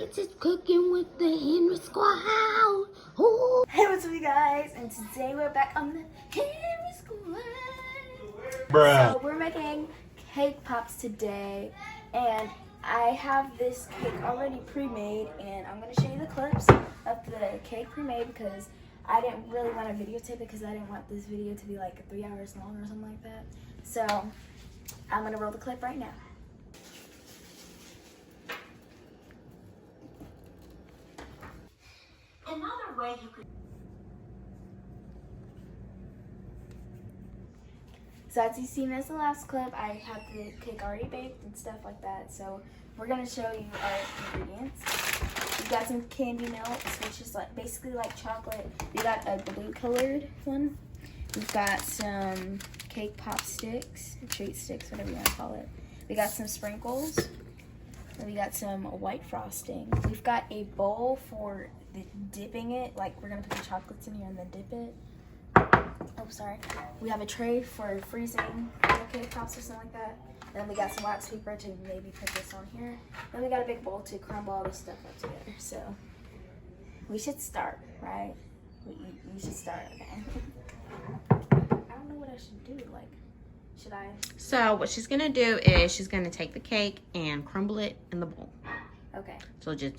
It's just cooking with the Henry Squad. Ooh. Hey, what's up, you guys? And today we're back on the Henry Squad. Bruh. So we're making cake pops today, and I have this cake already pre-made, and I'm gonna show you the clips of the cake pre-made because I didn't really want to videotape it because I didn't want this video to be like 3 hours long or something like that. So I'm gonna roll the clip right now. Another way you could. So as you seen in the last clip, I have the cake already baked and stuff like that. So we're gonna show you our ingredients. We got some candy melts, which is like basically like chocolate. We got a blue colored one. We've got some cake pop sticks, treat sticks, whatever you want to call it. We got some sprinkles. And we got some white frosting. We've got a bowl for dipping it. Like we're gonna put the chocolates in here and then dip it. Oh, sorry. We have a tray for freezing cake pops or something like that. And then we got some wax paper to maybe put this on here. Then we got a big bowl to crumble all this stuff up together. So we should start, right? We should start, okay? I don't know what I should do. Like, should I? So what she's gonna do is she's gonna take the cake and crumble it in the bowl. Okay. So just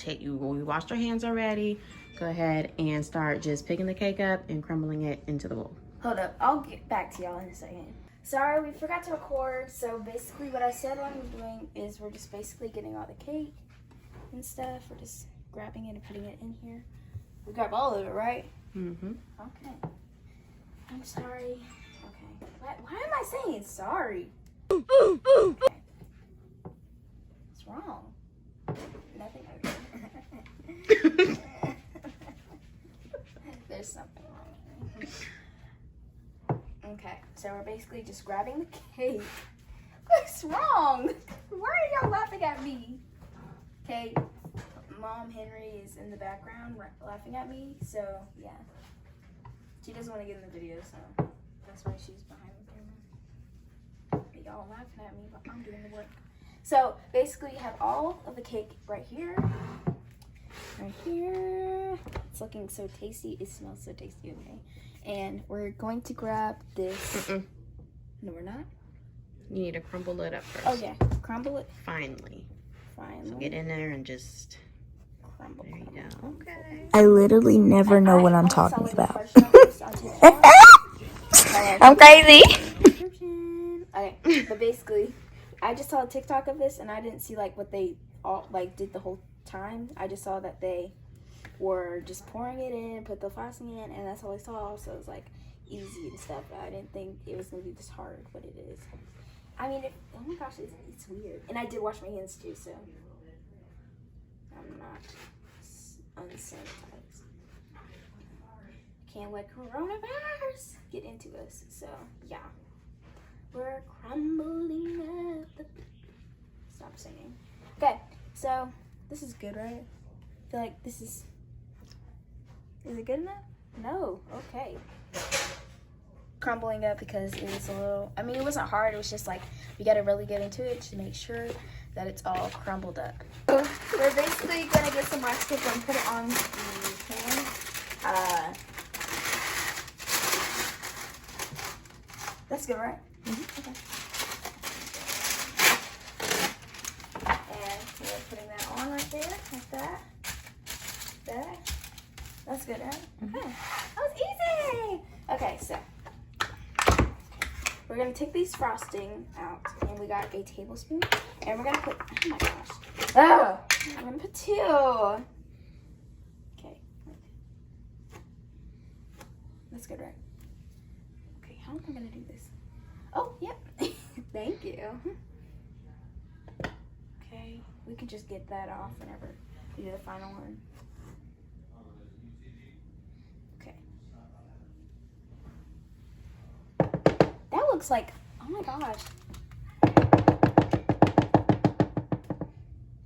we washed our hands already. Go ahead and start just picking the cake up and crumbling it into the bowl. Hold up, I'll get back to y'all in a second. Sorry, we forgot to record. So basically what I said what I'm doing is we're just basically getting all the cake and stuff. We're just grabbing it and putting it in here. We grab all of it, right? Mm-hmm. Okay. I'm sorry. Okay. Why am I saying sorry? Okay. What's wrong? Nothing. There's something wrong. Okay, so we're basically just grabbing the cake. What's wrong? Why are y'all laughing at me? Okay, Mom Henry is in the background laughing at me, so yeah. She doesn't want to get in the video, so that's why she's behind the camera. Y'all laughing at me, but I'm doing the work. So basically you have all of the cake right here. Right here. It's looking so tasty. It smells so tasty, okay? And we're going to grab this. No, we're not. You need to crumble it up first. Oh, yeah. Crumble it. Finally. Finally. So get in there and just Crumble. there you go. Okay. I literally never know what I'm talking about. I'm crazy. Okay, but basically, I just saw a TikTok of this, and I didn't see like what they all like did the whole time. I just saw that they were just pouring it in, put the frosting in, and that's all I saw. So it was like easy and stuff. I didn't think it was gonna be this hard, but it is. I mean, oh my gosh, it's weird. And I did wash my hands too, so I'm not unsanitized. Can't let coronavirus get into us. So yeah, we're crumbling up. Stop singing. Okay, so this is good, right? I feel like this is it good enough? No. Okay. Crumbling up because it was a little, I mean, it wasn't hard. It was just like, we got to really get into it to make sure that it's all crumbled up. So we're basically going to get some wax paper and put it on the pan. That's good, right? Mm-hmm. Okay. And we're putting that on right there, like that. There. That's good, right? Okay. That was easy! Okay, so we're gonna take these frosting out, and we got a tablespoon, and we're gonna put, oh my gosh. Oh! I'm gonna put 2. Okay. That's good, right? Okay, how am I gonna do this? Oh, yep. Thank you. Okay, we can just get that off whenever we do the final one. Okay. That looks like, oh my gosh.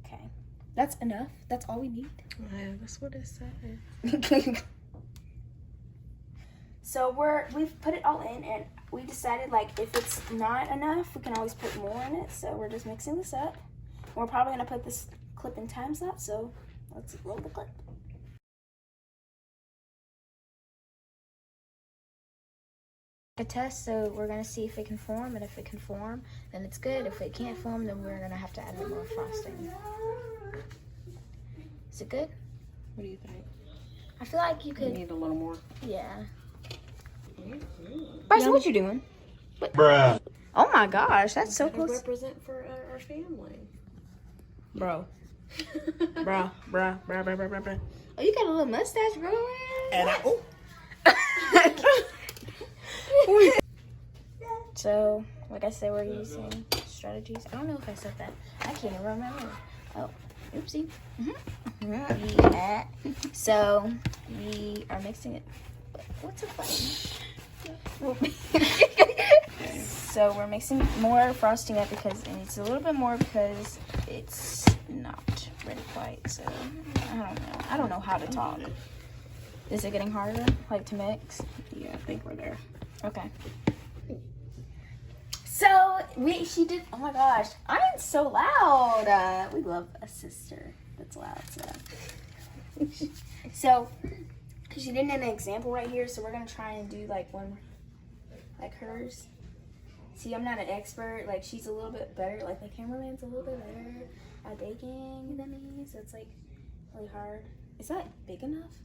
Okay, that's enough. That's all we need. Yeah, that's what it said. So we've put it all in, and we decided like if it's not enough, we can always put more in it. So we're just mixing this up. We're probably gonna put this clip in time lapse, so let's roll the clip. A test, so we're gonna see if it can form, and if it can form, then it's good. If it can't form, then we're gonna have to add a little more frosting. Is it good? What do you think? I feel like you You could. need a little more. Yeah. Bryson, what you doing? Bruh. Oh my gosh, that's so close. Represent for our family. Bro. Bruh. Oh, you got a little mustache growing. And So, like I said, we're using strategies. I don't know if I said that. I can't even remember. Oh, oopsie. Yeah. So, we are mixing it. What's it like? So, we're mixing more frosting up because it needs a little bit more because it's not ready quite. So, I don't know. I don't know how to talk. Is it getting harder, like, to mix? Yeah, I think we're there. Okay. So she did. Oh my gosh, I'm so loud. We love a sister that's loud. So she did an example right here. So we're gonna try and do like one, like hers. See, I'm not an expert. Like she's a little bit better. Like the cameraman's a little bit better at baking than me. So it's like really hard. Is that big enough?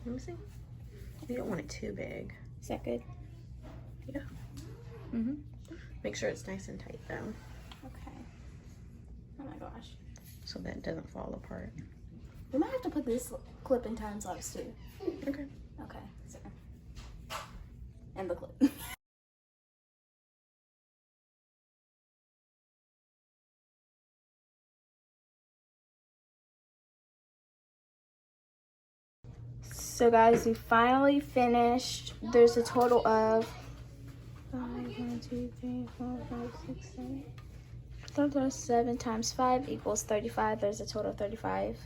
Let me see. You don't want it too big. Is that good? Yeah. Mhm. Make sure it's nice and tight though, Okay. Oh my gosh. so that it doesn't fall apart. We might have to put this clip in time lapse too. Okay. Okay, so. And the clip. So guys, we finally finished. There's a total of 5, 1, 2, 3, 4, 5, 6, 7. Total of 7 times 5 equals 35. There's a total of 35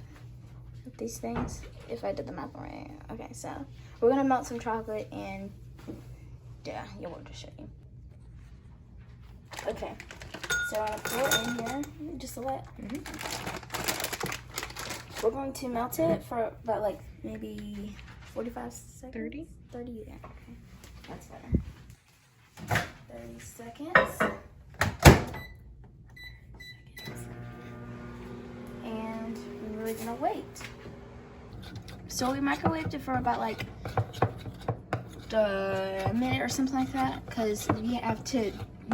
of these things, if I did the math right. Okay, so we're gonna melt some chocolate and yeah, we'll just show you. Okay, so I'm gonna pour it in here, just a let. We're going to melt it for about like maybe 45 seconds. 30? 30, yeah. Okay. That's better. 30 seconds. And we're really gonna wait. So we microwaved it for about like a minute or something like that, because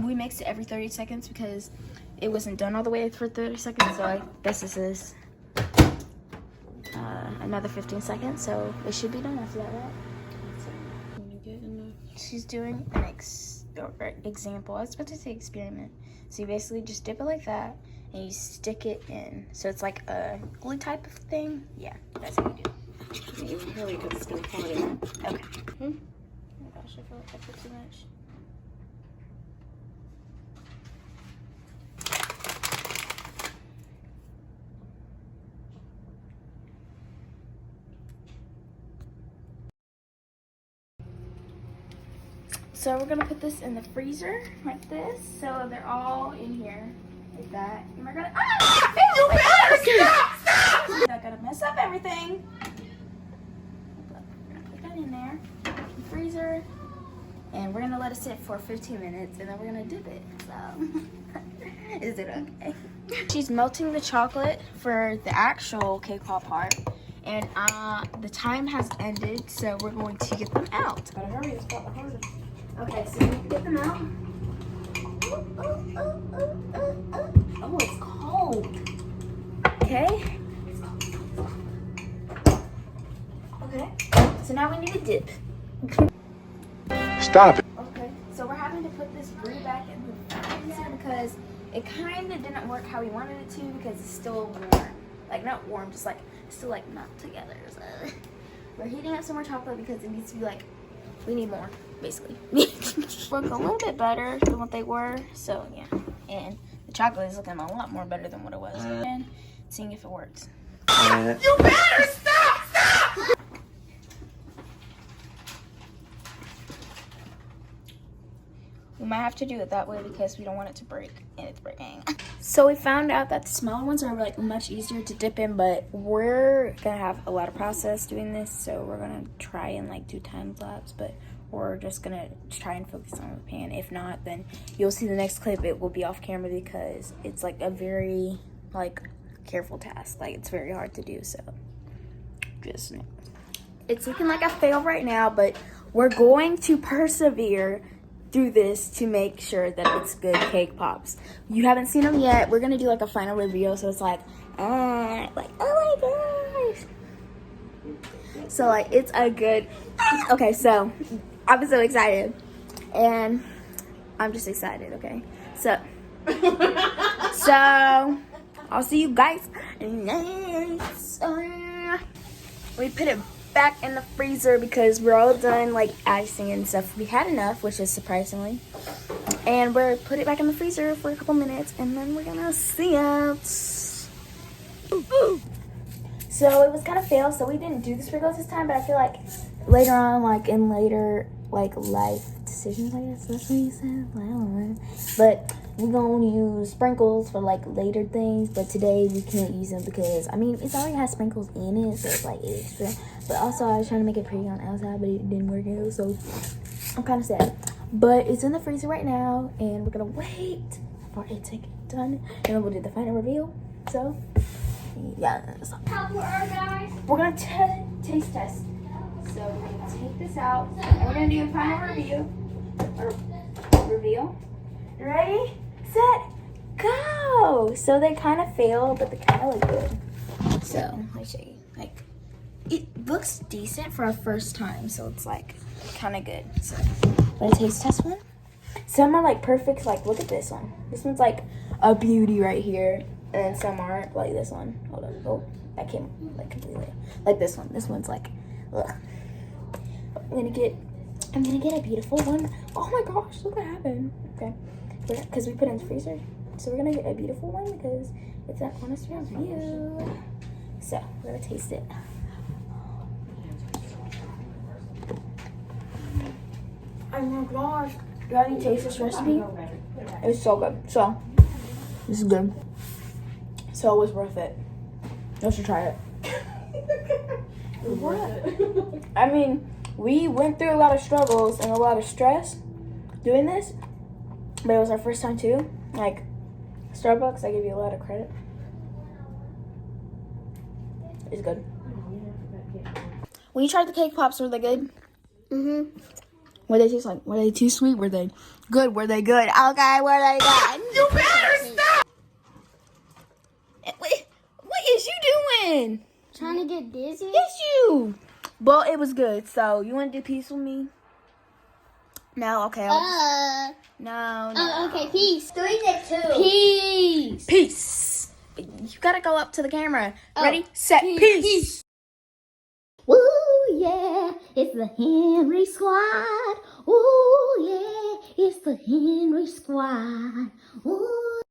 we mixed it every 30 seconds because it wasn't done all the way for 30 seconds. So I guess this is another 15 seconds, so it should be done after that, right? When you get enough. She's doing an example. I was about to say experiment. So you basically just dip it like that, and you stick it in. So it's like a glue type of thing. Yeah, that's how you do it. You can't even hurry because it's gonna fall in. Okay. Oh my gosh, I feel like I put too much. So we're gonna put this in the freezer like this, so they're all in here like that. And we're gonna you better stop! I'm not gonna mess up everything. We're gonna put that in there, in the freezer, and we're gonna let it sit for 15 minutes, and then we're gonna dip it. So, is it okay? She's melting the chocolate for the actual cake pop part, and the time has ended, so we're going to get them out. Gotta hurry, it's got the hardest. Okay, so we get them out. Oh, it's cold. Okay. Okay. So now we need a dip. Stop it. Okay. So we're having to put this brie back in the freezer because it kind of didn't work how we wanted it to because it's still warm. Like not warm, just like still like not together. So we're heating up some more chocolate because it needs to be like, we need more, basically. Look a little bit better than what they were, so yeah. And the chocolate is looking a lot more better than what it was. And seeing if it works. You better stop! We might have to do it that way because we don't want it to break, and it's breaking. So we found out that the smaller ones are like much easier to dip in, but we're gonna have a lot of process doing this, so we're gonna try and like do time lapse, but we're just gonna try and focus on the pan. If not, then you'll see the next clip, it will be off camera because it's like a very like careful task. Like it's very hard to do, so just know. It's looking like a fail right now, but we're going to persevere through this to make sure that it's good cake pops. You haven't seen them yet. We're gonna do like a final review, so it's like oh my gosh. So like it's a good. Okay, so I'm so excited, and I'm just excited. Okay, so I'll see you guys next. We put it back in the freezer because we're all done like icing and stuff. We had enough, which is surprisingly, and we're put it back in the freezer for a couple minutes, and then we're gonna see it. So it was kind of fail, so we didn't do the sprinkles this time, but I feel like later on, like in later like life decisions, I guess that's what you said. I don't know, but we're gonna use sprinkles for like later things, but today we can't use them because I mean it already has sprinkles in it, so it's like extra. But also I was trying to make it pretty on the outside, but it didn't work out, so I'm kind of sad. But it's in the freezer right now, and we're gonna wait for it to get done, and then we'll do the final reveal. So yeah, we're gonna taste test. So we're gonna take this out, and we're gonna do a final review. Reveal. Ready, set, go. So they kind of fail, but they kind of look good. So let me show you. Like, it looks decent for our first time, so it's like kind of good. So we're gonna taste test one. Some are like perfect. Like, look at this one. This one's like a beauty right here, and then some aren't. Like this one. Hold on. Oh, that came like completely. Like this one. This one's like, ugh. I'm gonna get a beautiful one. Oh my gosh, look what happened. Okay, because we put it in the freezer. So we're gonna get a beautiful one because it's an honest review. So we're gonna taste it. Oh my gosh. You already taste this recipe? It's so good. So this is good. So it was worth it. You should try it. What? I mean, we went through a lot of struggles and a lot of stress doing this, but it was our first time too. Like, Starbucks, I give you a lot of credit. It's good. When you tried the cake pops, were they good? Mm-hmm. What did they taste like? Were they too sweet? Were they good? Were they good? Okay, were they good? You better stop! What is you doing? Trying to get dizzy? Yes, you. Well, it was good. So, you want to do peace with me? No? Okay. No. Okay, peace. 3 to 2. Peace. Peace. You gotta go up to the camera. Ready, set, peace. Woo, yeah, it's the Henry Squad. Woo, yeah, it's the Henry Squad. Woo.